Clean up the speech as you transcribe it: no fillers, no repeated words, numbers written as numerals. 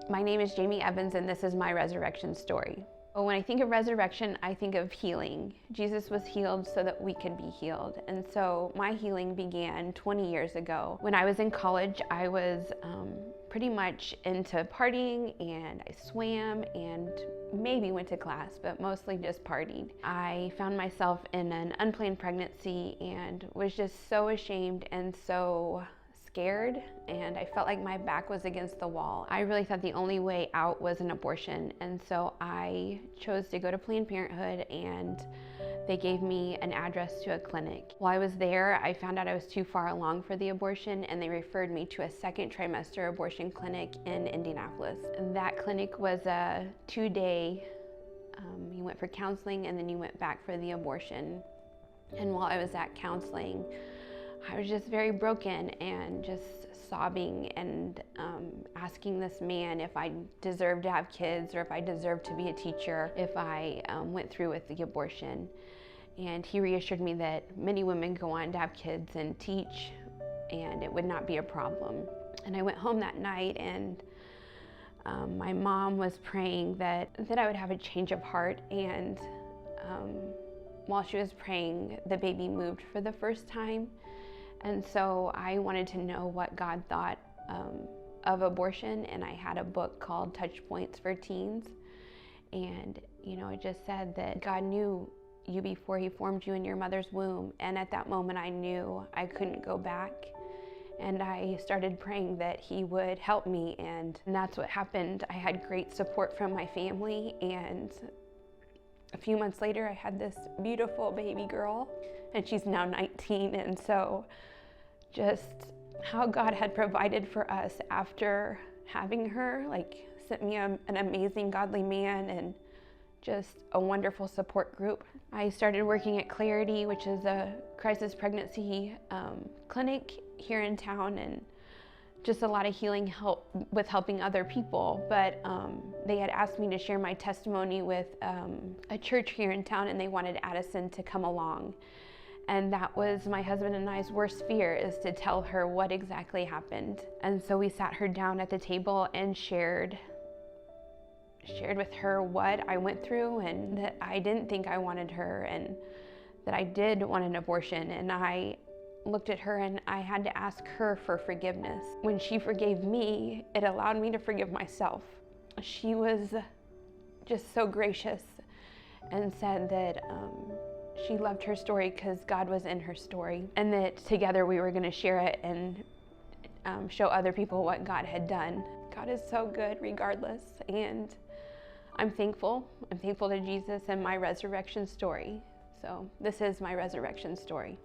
My name is Jamie Evans, and this is my resurrection story. When I think of resurrection, I think of healing. Jesus was healed so that we could be healed. And so my healing began 20 years ago. When I was in college, I was pretty much into partying, and I swam and maybe went to class, but mostly just partied. I found myself in an unplanned pregnancy and was just so ashamed and so scared, and I felt like my back was against the wall. I really thought the only way out was an abortion, and so I chose to go to Planned Parenthood, and they gave me an address to a clinic. While I was there, I found out I was too far along for the abortion, and they referred me to a second trimester abortion clinic in Indianapolis. And that clinic was a 2-day, you went for counseling and then you went back for the abortion. And while I was at counseling, I was just very broken and just sobbing and asking this man if I deserved to have kids or if I deserved to be a teacher if I went through with the abortion. And he reassured me that many women go on to have kids and teach, and it would not be a problem. And I went home that night, and my mom was praying that I would have a change of heart, and while she was praying, the baby moved for the first time. And so I wanted to know what God thought of abortion, and I had a book called Touch Points for Teens. And it just said that God knew you before he formed you in your mother's womb. And at that moment I knew I couldn't go back. And I started praying that he would help me, and that's what happened. I had great support from my family, and a few months later I had this beautiful baby girl, and she's now 19. And so just how God had provided for us after having her, like sent me an amazing godly man and just a wonderful support group. I started working at Clarity, which is a crisis pregnancy clinic here in town, and just a lot of healing help with helping other people. But they had asked me to share my testimony with a church here in town, and they wanted Addison to come along. And that was my husband and I's worst fear, is to tell her what exactly happened. And so we sat her down at the table and shared with her what I went through, and that I didn't think I wanted her, and that I did want an abortion. And I looked at her and I had to ask her for forgiveness. When she forgave me, it allowed me to forgive myself. She was just so gracious and said that she loved her story because God was in her story, and that together we were going to share it and show other people what God had done. God is so good regardless, and I'm thankful. I'm thankful to Jesus and my resurrection story. So this is my resurrection story.